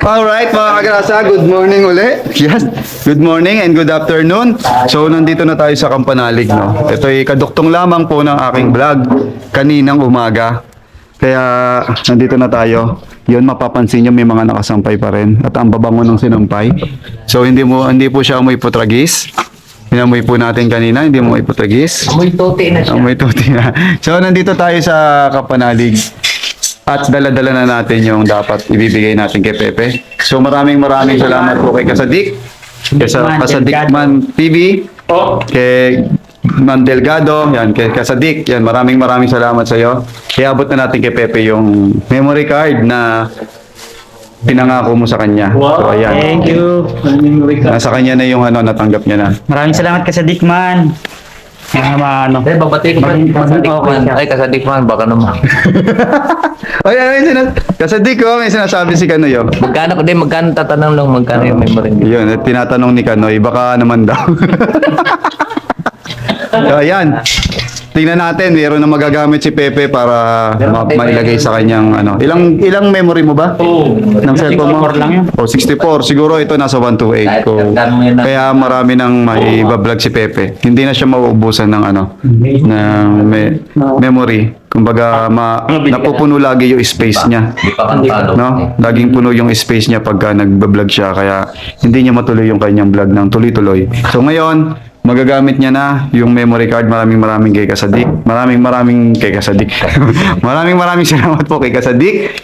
Alright mga kagrasa, good morning uli. Yes, good morning and good afternoon. So nandito na tayo sa Kampanalig, no? Ito ay kaduktong lamang po ng aking vlog kaninang umaga. Kaya nandito na tayo. Yun, mapapansin nyo may mga nakasampay pa rin. At ang babango ng sinampay. So hindi po siya amoy putragis. Inamoy po natin kanina, hindi mo amoy putragis. Amoy tote na siya. Amoy tuti na. So nandito tayo sa Kampanalig. At dala-dala na natin yung dapat ibibigay natin kay Pepe. So maraming salamat po kay Kasadik. Kasadikman TV. Kay Man Delgado. Yan, kay Kasadik. Yan, maraming salamat sa iyo. Iabot na natin kay Pepe yung memory card na pinangako mo sa kanya. So ayan. Thank you. Nasa kanya na yung natanggap niya na. Maraming salamat ka sa Dikman. Ano? Babati ko pa kasadikman. Ay, kasadikman, baka naman. Ay, Kasadik ko, may sinasabi si Kanoy. Magkano tatanong lang, magkano yung memory niya? Yun, at tinatanong ni Kanoy, baka naman daw. So, ayan. Tingnan natin, meron na magagamit si Pepe para mailagay sa kanyang Ilang memory mo ba? Ng cellphone mo? 64 lang yun. O 64. Siguro ito nasa 128 ko. Kaya marami nang maibablog si Pepe. Hindi na siya mauubusan ng memory. Kumbaga napupuno lagi yung space niya. No? Laging puno yung space niya pagka nagbablog siya, kaya hindi niya matuloy yung kanyang vlog ng tuloy-tuloy. So ngayon, magagamit niya na yung memory card. Maraming kay Kasadik. Maraming kay Kasadik. maraming salamat po kay Kasadik.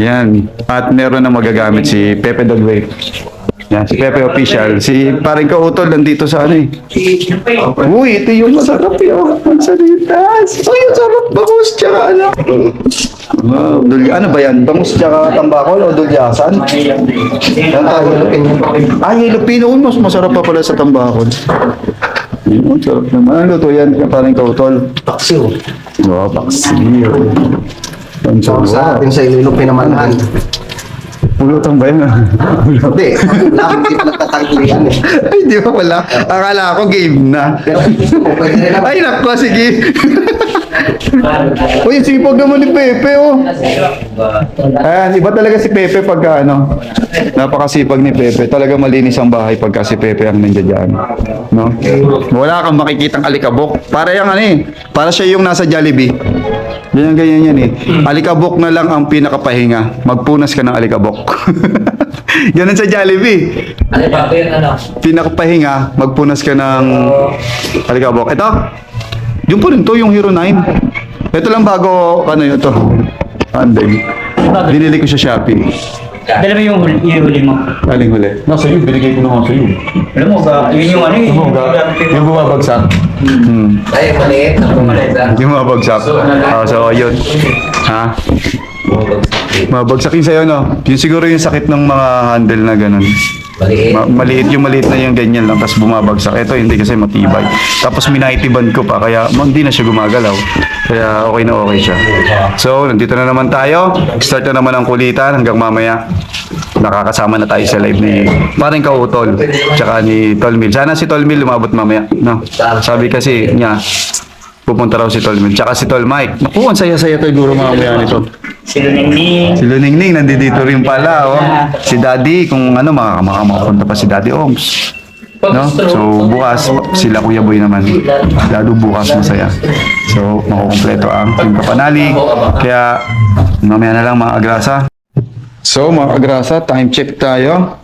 Yan. At meron na magagamit si Pepe Dogway. Yan, si Pepe Official. Si paring kautol nandito sa Uy, ito yung masarap yung magsalitas. Uy, yung sarap. Bangus tsaka Wow, ano ba yan? Bangus tsaka tambakol o dulyasan? Yan tayo. Ilupino. Mas masarap pa pala sa tambakol. Sarap naman. Ano luto yan? Paring kautol. Paksiw. Wow, paksiw. Ang Sa atin sa Iloilo, pinamanahan. Pulutang ba yan? Hindi, hindi pa nagtatangkilihan eh. Ay, di ba pala? Akala ko game na. Pero pwede rin naman. Ay, nako, sige. Uy, sipag naman ni Pepe, oh. Ayan, iba talaga si Pepe pagka napakasipag ni Pepe. Talaga malinis ang bahay pagka si Pepe ang nandiyan dyan. No? Wala kang makikitang alikabok. Para yung para siya yung nasa Jollibee. Ganyan yan eh. Alikabok na lang ang pinakapahinga. Magpunas ka ng alikabok. Ganun sa Jollibee. Pinakapahinga, magpunas ka ng alikabok. Ito, yun po rin to, yung Hero 9. Ito lang bago, yun to. Anday. Binili ko sa Shopee. Dala mo yung huli mo. Aling huli. Nasa iyo, binigay ko naman sa iyo. Alam mo, yun yung Yung bumabagsak. Ay, maliit. Yung bumabagsak. So, yun. Ha? Mabagsakin sa'yo, no? Yun siguro yung sakit ng mga handle na ganun. Maliit. Maliit na yung ganyan lang, tapos bumabagsak. Ito hindi kasi matibay. Tapos minaitiban ko pa, kaya hindi na siya gumagalaw. Kaya okay siya. So, nandito na naman tayo. Start na naman ang kulitan hanggang mamaya. Nakakasama na tayo sa live ni Paring Kautol, tsaka ni Tolmil. Sana si Tolmil lumabot mamaya. No? Sabi kasi niya, pupunta raw si Tolmil. Tsaka si Tol Mike. Naku, ang saya-saya tayo guro mamaya nito. Si Luningning. Si Luningning, nandito rin pala. Oh. Si Daddy, kung makapunta pa si Daddy Oms. No? So, bukas, sila Kuya Boy naman. Lalo bukas masaya. So, makukumpleto ang Team Kapanalig. Kaya, mamaya na lang mga agrasa. So, mga agrasa, time check tayo.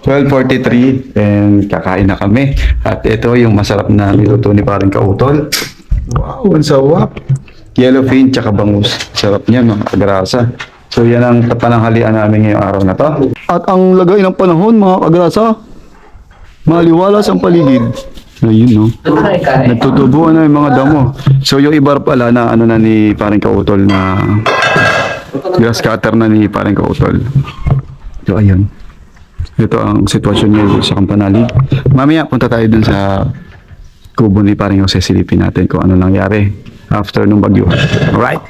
12:43 and kakain na kami. At ito yung masarap na niluto ni Paring Kautol. Wow, ang sarap. Yellowfin tsaka bangus. Sarap niya mga kagrasa. So yan ang pananghalian namin ngayong araw na to. At ang lagay ng panahon mga kagrasa, maliwalas ang paligid. Ayun no. Nagtutubuan na yung mga damo. So yung iba pala na na ni Paring Kautol na grass cutter na ni Paring Kautol. So ayun. Ito ang sitwasyon ngayon sa Kampanalig. Mamaya punta tayo dun sa kubo ni Paring Jose, silipin natin kung ano nangyari after nung bagyo. Alright?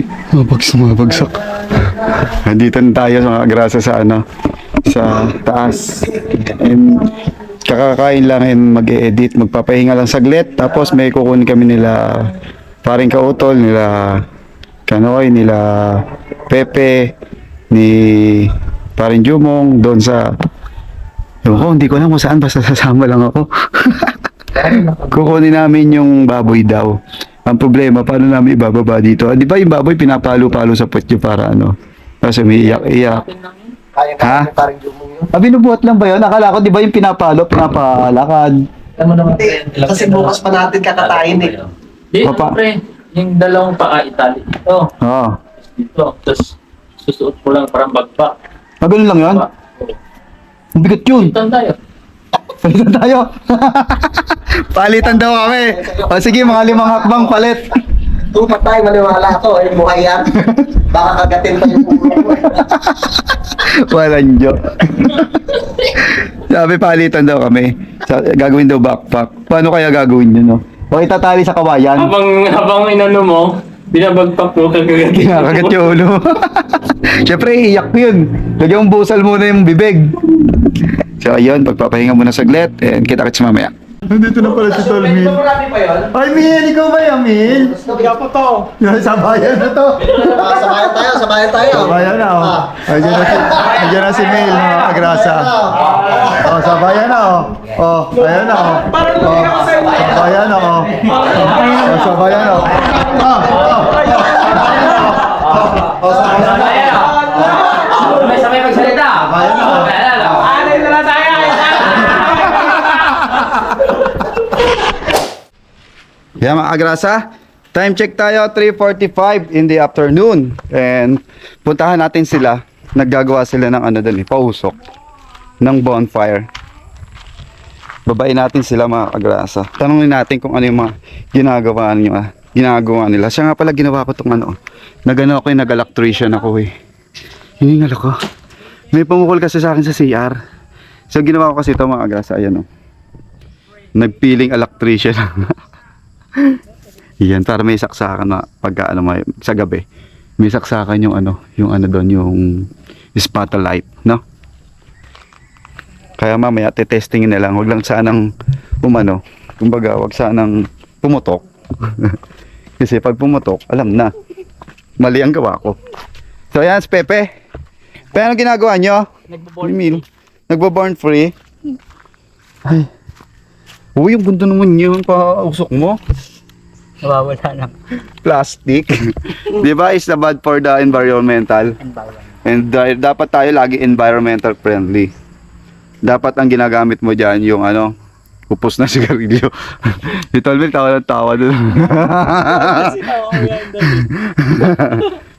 Uy! Mabagsak. Nandito na tayo mga grasa sa ano, sa taas. And kakakain lang and mag-e-edit, magpapahinga lang saglit. Tapos may kukunin kami nila paring kautol, nila Kanoy, nila Pepe, ni paring Jumong doon sa hindi ko alam kung saan, basta sasama lang ako. Kukunin namin yung baboy daw. Ang problema, paano namin ibababa dito? Di ba yung baboy pinapalo-palo sa putyo para ano? Kasi may iyak-iyak. Ha? Kaya parang yung yun. Binubuhat lang ba yun? Akala ko, di ba yung pinapalakad? Alam mo naman, Hindi, kasi bukas pa natin kakatayin eh. Di, Papa. pre, yung dalawang paa itali dito. Oo. Dito. Tapos, susuot ko lang parang backpack. Ganun lang yun? Ang bigat yun. Dito tayo. Palitan tayo. Palitan daw kami. O sige, mga 5 hakbang palit. Tumatay, maniwala ako. Eh, buhay yan. Baka kagatin pa yung ulo mo. Walang joke. Sabi palitan daw kami. Gagawin daw backpack. Paano kaya gagawin yun, no? O itatali sa kawayan. Habang inano mo, binabagpak mo kagagat. Kinakagat yung ulo. Siyempre, iiyak yun. Lagyan mong busal muna yung bibig. So, ayun. Pagpapahinga muna saglit. And kita-kits mamaya. Nandito na pala si Tol Mil. Ay, Mil! Ikaw ba yan, Mil? Ikaw po to. Sabayan na to. Sabayan tayo. Sabayan na, oh. Ayan na si Mil, mga agrasa. Oh, sabayan na, oh. Oh, ayan na, oh. Oh, sabayan na, oh. Oh, sabayan na, oh. Sabay magsalita. Sabayan na, oh. Yan mga agrasa, time check tayo, 3:45 in the afternoon. And puntahan natin sila, naggagawa sila ng ano doon, pausok ng bonfire. Babain natin sila mga agrasa. Tanungin natin kung ano yung mga ginagawa nila. Siya nga pala ginawa ko tong ano, nagano ako yung nag-electrician ako eh. Hiningal ako. May pumukol kasi sa akin sa CR. So ginawa ko kasi ito mga agrasa, ayan oh. Nagpiling electrician. Yan, para may saksakan na pagka ano, sa gabi. May saksakan yung ano doon, yung spotlight, no? Kaya mamaya testingin na lang, wag lang sanang kumbaga, wag sanang pumutok. Kasi pag pumutok, alam na. Mali ang gawa ko. So ayan, si Pepe. Pepe, ano ginagawa nyo? Nagbo-born free. Ay. Uy, yung gundo naman yun, pausok mo. Nawawala lang. Plastic. Di ba is bad for the environmental? And dapat tayo lagi environmental friendly. Dapat ang ginagamit mo dyan yung upos na sigarilyo. Ito alvin, tawa doon.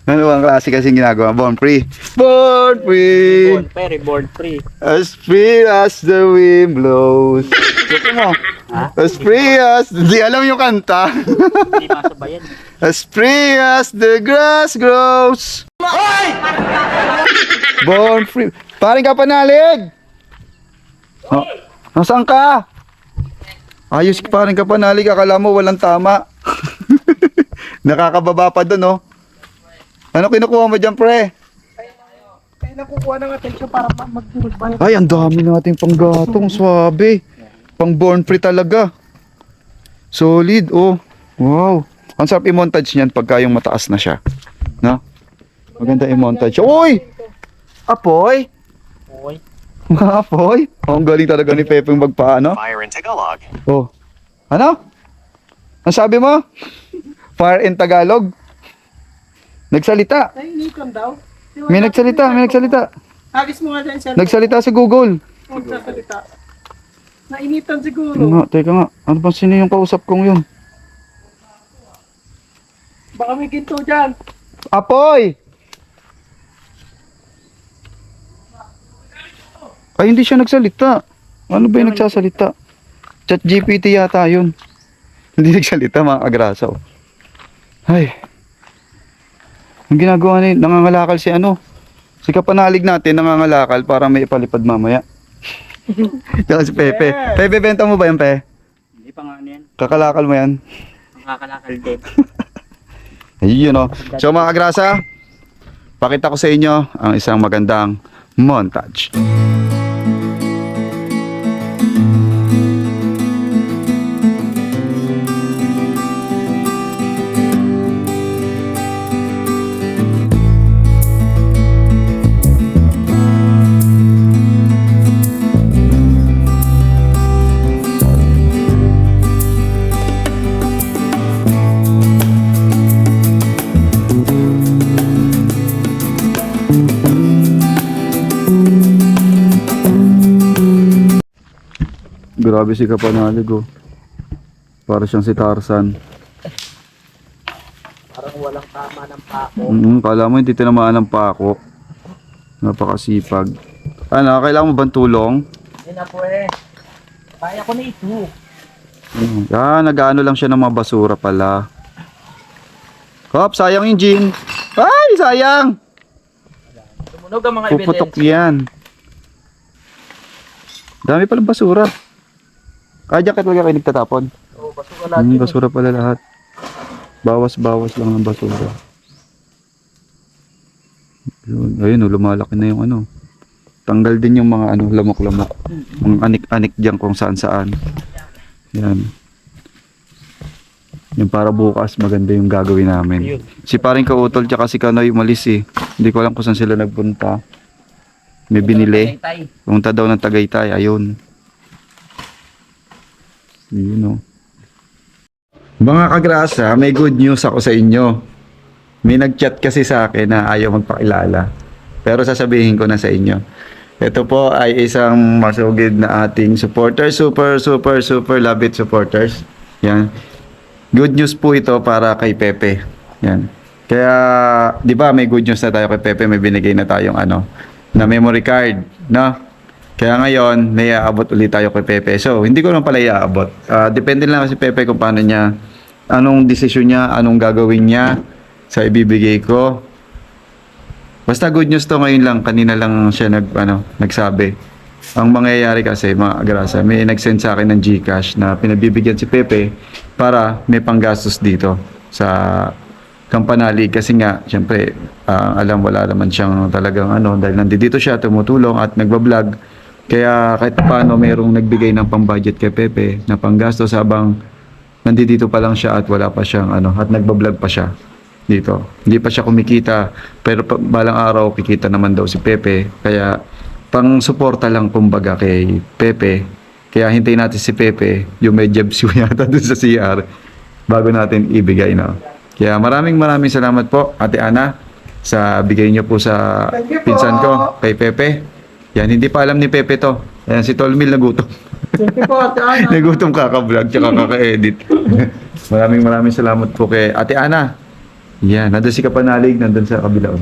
Ano bang klase kasing ginagawa? Born free. Born free. Born free. As free as the wind blows. Gusto mo? As free as... Hindi alam yung kanta. Hindi masabayan. As free as the grass grows. Born free. Paring ka panalig. Oh, nasaan ka? Ayos paring ka panalig. Akala mo walang tama. Nakakababa pa doon, oh. Ano kinukuha mo dyan, pre? Ay, nakukuha ng atensyon para mag-bayan. Ay, ang dami nating panggatong. Swabe. Pang born free talaga. Solid, oh. Wow. Ang sarap i-montage niyan pagka yung mataas na siya. No? Maganda i-montage. Uy! Apoy! Oy. Apoy? Oh, ang galing talaga ni Pepe yung magpaano. Fire in Tagalog. Oh. Ano? Ang sabi mo? Fire in Tagalog? Nagsalita. Nainitan daw. May nagsalita. Agis mo nga dyan siya. Nagsalita sa Google. Magsasalita. Nainitan siguro. Teka nga. Ano ba sino yung kausap kong yun? Baka may ginto dyan. Apoy! Ay, hindi siya nagsalita. Ano ba yung nagsasalita? Chat GPT yata yun. Hindi nagsalita mga agrasa. Oh. Ay. Ang ginagawa niya, nangangalakal si si kapanalig natin, nangangalakal para may ipalipad mamaya. Yan si Pepe. Pepe, benta mo ba yan, Pe? Hindi pa nga yan. Kakalakal mo yan. Makakalakal din. Ayun, no? So mga kagrasa, pakita ko sa inyo ang isang magandang montage. Grabe si Kapanalig, oh. Para siyang si Tarzan. Parang walang tama ng pako. Kala mo hindi tinamaan ng pako. Napakasipag. Ano, kailangan mo bang tulong? Hindi na po eh. Kaya ko na ito. Nag-ano lang siya ng mga basura pala. Hop, sayang yung gin. Ay, sayang! Tumunog ang mga Puputok yan. Dami palang basura. Diyan ka talaga kayo nagtatapon. Oo, basura lahat. Basura pala lahat. Bawas-bawas lang ng basura. Yun. Ayun, lumalaki na yung ano. Tanggal din yung mga ano, lamok-lamok. Mga anik-anik dyan kung saan-saan. Yan. Yung para bukas, maganda yung gagawin namin. Si paring Kautol tsaka si Kanoy umalis eh. Hindi ko alam kung saan sila nagpunta. May binili. Punta daw ng Tagaytay. Ayun. Yun, oh. Mga kagrasa, may good news ako sa inyo. May nag-chat kasi sa akin na ayaw magpakilala. Pero sasabihin ko na sa inyo. Ito po ay isang masugid na ating supporter. Super love it supporters. Yan. Good news po ito para kay Pepe. Yan. Kaya, di ba may good news na tayo kay Pepe. May binigay na tayong ano, na memory card. No? Kaya ngayon, may aabot ulit tayo kay Pepe. So, hindi ko naman pala iaabot. Depende lang si Pepe kung paano niya, anong desisyon niya, anong gagawin niya sa ibibigay ko. Basta good news to ngayon lang. Kanina lang siya nagsabi. Ang mangyayari kasi, mga agrasa, may nag-send sa akin ng GCash na pinabibigyan si Pepe para may panggastos dito sa Kampanalig. Kasi nga, syempre, wala naman siyang talagang dahil nandito siya, tumutulong at nagbablog. Kaya kahit paano mayroong nagbigay ng pang-budget kay Pepe na panggastos habang nandito pa lang siya at wala pa siyang at nagbablog pa siya dito. Hindi pa siya kumikita pero balang araw kikita naman daw si Pepe. Kaya pang-suporta lang kumbaga kay Pepe. Kaya hintayin natin si Pepe yung may jebsyo yata dun sa CR bago natin ibigay na. Kaya maraming salamat po Ate Ana sa bigay niyo po sa pinsan ko kay Pepe. Yan, hindi pa alam ni Pepe to. Ayan, si Tolmil nagutom. Nagutom kaka-vlog, tsaka kaka-edit. maraming salamat po kay Ate Ana. Yan, nandun si Kapanalig, nandun sa kabila.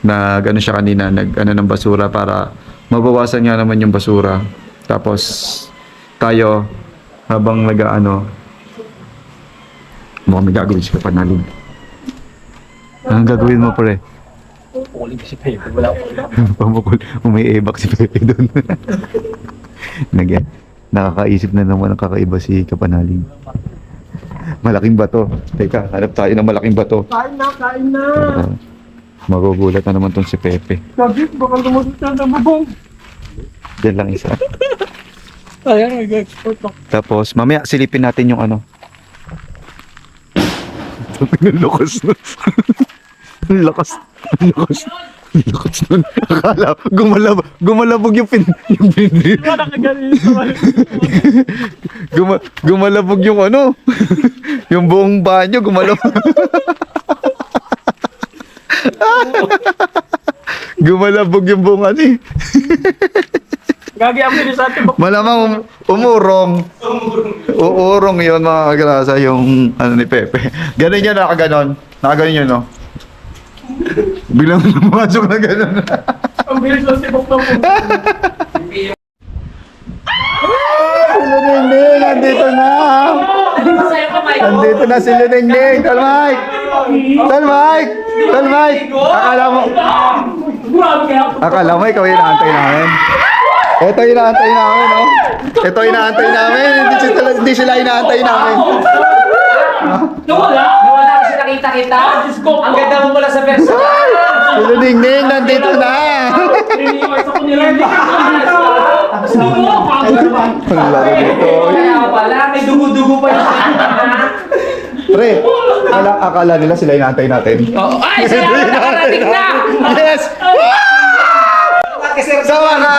Nag-ano siya kanina, nag-ano ng basura para mabawasan nga naman yung basura. Tapos, tayo, habang nag-ano, mukhang may gagawin si Kapanalig. Anong gagawin mo, pre? Puli si Pepe, wala po. Pamukul, may ebak si Pepe doon. Nakakaisip na naman ang kakaiba si Kapanalig. Malaking bato. Teka, hanap tayo ng malaking bato. Kain na! Magugulat na naman tong si Pepe. Sabi, baka lumusot na ng bubong. Diyan lang isa. Ayan, nag-export ako. Tapos, mamaya silipin natin yung ano. Ang lakas na. Ang lakas nun. Akala, gumalabog yung pinri. Wala ka ganito. Gumalabog yung ano. Yung buong banyo, gumalabog. Gumalabog yung buong ano eh. Gagi ang bilis atin. Malamang umurong. Uurong yun mga kagrasa yung ano ni Pepe. Ganun yun, nakaganon. Nakaganon yun, no? Bilang pumasok na gano'n. Ang bilis lang si Bok na po. Sila Ningning, nandito na! Nandito na sila Ningning! Tol Mike! Akala mo ikaw yung inaantay namin? Ito yung inaantay namin, no? Ito yung inaantay namin. Hindi sila inaantay namin. Nawala kasi nakita kita? Ang ganda mo pala sa personal. Sila Ningning, nandito na! Ang laro dito. Kaya pala, may dugo-dugo pa yung Pre, akala nila sila yung antay natin. Ay, sila nakarating na! Yes! Sa mga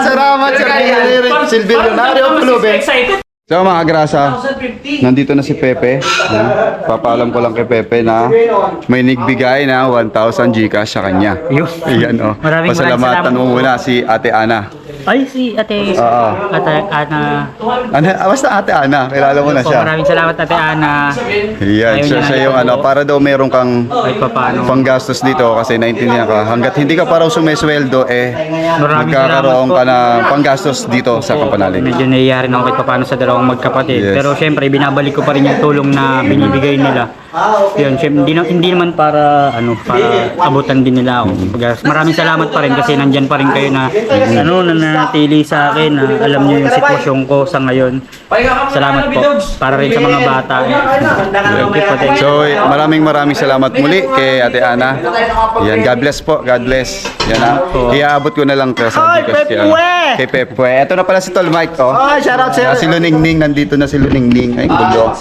salamat sa Silbilyonario Clube. So mga grasa, nandito na si Pepe. Papaalam ko lang kay Pepe na may nagbigay na 1,000 Gcash sa kanya. Ayan oh. Maraming Pasalamatan salamat mo muna si Ate Ana. Ay, si Ate Oo. Ana. Basta Ate Ana, kilala mo na Po, siya. maraming salamat Ate Ana. Ayan, Ayaw niya siya yung na- para daw meron kang Kahit pa paano. panggastos dito kasi naintindihan ka. Hanggat hindi ka pa raw sumesweldo, Maraming magkakaroon salamat ka po. na panggastos dito sa Kampanalig. Medyo nahihiya rin ako kahit pa paano sa dalawang magkapatid. Yes. Pero syempre, binabalik ko pa rin yung tulong na binibigay nila. Yun, syempre, hindi naman para abutan din nila ako. Maraming salamat pa rin kasi nandyan pa rin kayo na nananatili sa akin na alam niyo yung sitwasyon ko sa ngayon. Salamat po para rin sa mga bata. Thank you po, thank you. So, maraming salamat muli kay Ate Ana. Yan, God bless po, God bless. Yan na. Iaabot ko na lang sa Gcash kay Pepe. Ito na pala si Tol Mike, oh. Shoutout sir. Si Luningning, nandito na si Luningning. Ay, gulo.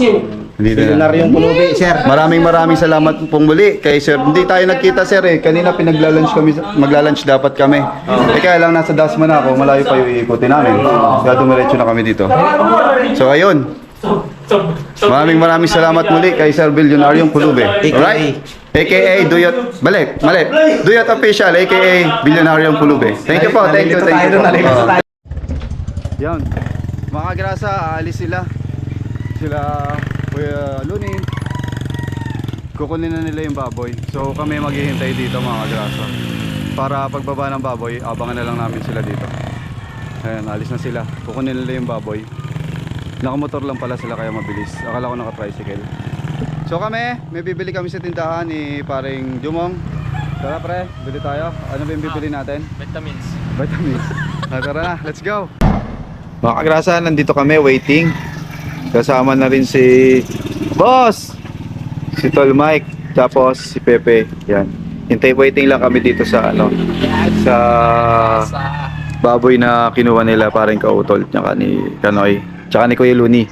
Nandito na. Yung pulubi, sir. Maraming salamat pong muli kay Sir. Hindi tayo nagkita Sir eh. Kanina pinagla-lunch kami, magla-lunch dapat kami. Kaya lang nasa Dasma na ako, malayo pa yung iikutin namin. Kaya dumiretso na kami dito. So ayun. Maraming salamat muli kay Sir Bilyonaryong Pulube. Alright? AKA Duyot, mali. Duyot Official, AKA Bilyonaryong Pulube. Thank you po, thank you. Yan. Mga grasa, aalis sila. Sila Kuya Lunin. Kukunin na nila yung baboy. So kami maghihintay dito mga grasa. Para pagbaba ng baboy, abangan na lang namin sila dito. Ayan, alis na sila. Kukunin nila yung baboy. Nakamotor lang pala sila kaya mabilis. Akala ko naka-tricycle. So kami, may bibili kami sa tindahan ni paring Jumong. Tara pre, bili tayo. Ano ba yung bibili natin? Vitamins. Tara na, let's go. Mga kagrasa, nandito kami waiting. Kasama na rin si Boss, si Tol Mike, tapos si Pepe. Yan. Waiting lang kami dito sa sa baboy na kinuha nila paring Kautol, tsaka ni Kanoy, tsaka ni Kuya Luni.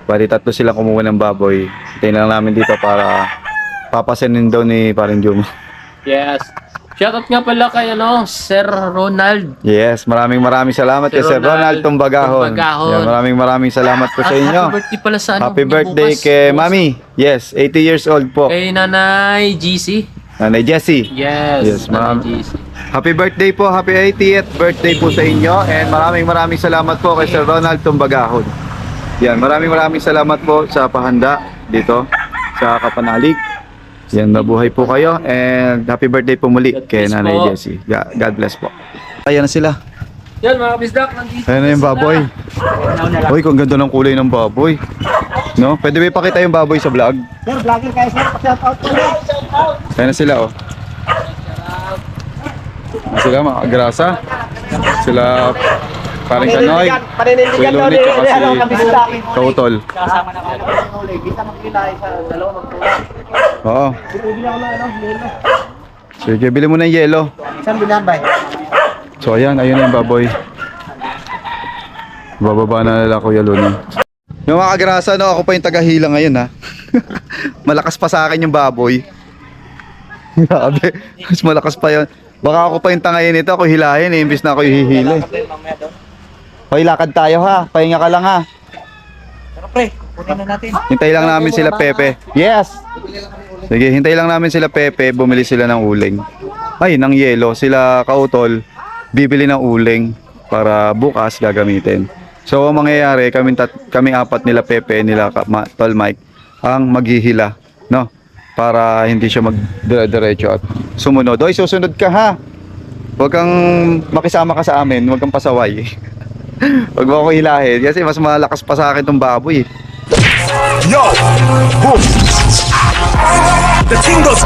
Bali tatlo sila kumuha ng baboy. Hintayin lang namin dito para papasanin daw ni paring Jum. Yes. Shoutout nga pala kay Sir Ronald. Yes, maraming salamat kay Sir Ronald Tumbagahon. Yan, maraming salamat po sa inyo. Happy birthday pala sa Happy birthday kay Mami. Yes, 80 years old po. Kay Nanay GC. Nanay Jessie. Yes, ma'am. Nanay GC. Happy birthday po, happy 80th birthday po sa inyo. And maraming salamat po kay Sir Ronald Tumbagahon. Yan, maraming salamat po sa pahanda dito sa Kapanalig. Yan, mabuhay po kayo. And happy birthday po muli kay bless Nanay po. Jessie. God bless po. Ayan na sila. Yan mga bisdak, nandito. Ayan na yung baboy. Uy, kung ganda ng kulay ng baboy. No? Pwede ba ipakita yung baboy sa vlog? Sir, vlogger kayo sir. Shoutout po. Ayan na sila, oh. Ayan sila, mga agrasa. Sila, parang Kanoy. Kuya Lunit, tsaka si Kautol. Kasama na ako. Kita magkilay sa dalawang magkulay. Oo. Bili ako ng yelo. Sige, bili mo ng yelo. Saan bilan ba? So, ayan na yung baboy. Bababa na nila Kuya Luni. Yung mga agrasa, no, ako pa yung tagahila ngayon, ha. Malakas pa sa akin yung baboy. Grabe, mas malakas pa yun. Baka ako pa yung tangayin nito, ako hilahin eh, imbis na ako hihila. Hoy, lakad tayo ha, pahinga ka lang ha. Pero pre, kunin na natin. Hintay lang namin sila Pepe. Yes! Sige, hintay lang namin sila Pepe, bumili sila ng uling. Ay, ng yelo, sila Kautol, bibili ng uling para bukas gagamitin. So, ang mangyayari, kaming apat nila Pepe, nila Tol Mike, ang maghihila, no? Para hindi siya magdiretso at sumunod. Oy, susunod ka ha. Huwag kang makisama ka sa amin, huwag kang pasaway. Huwag mo ako hilahin kasi mas malakas pa sa akin tong baboy. Yo! Boom! The thing goes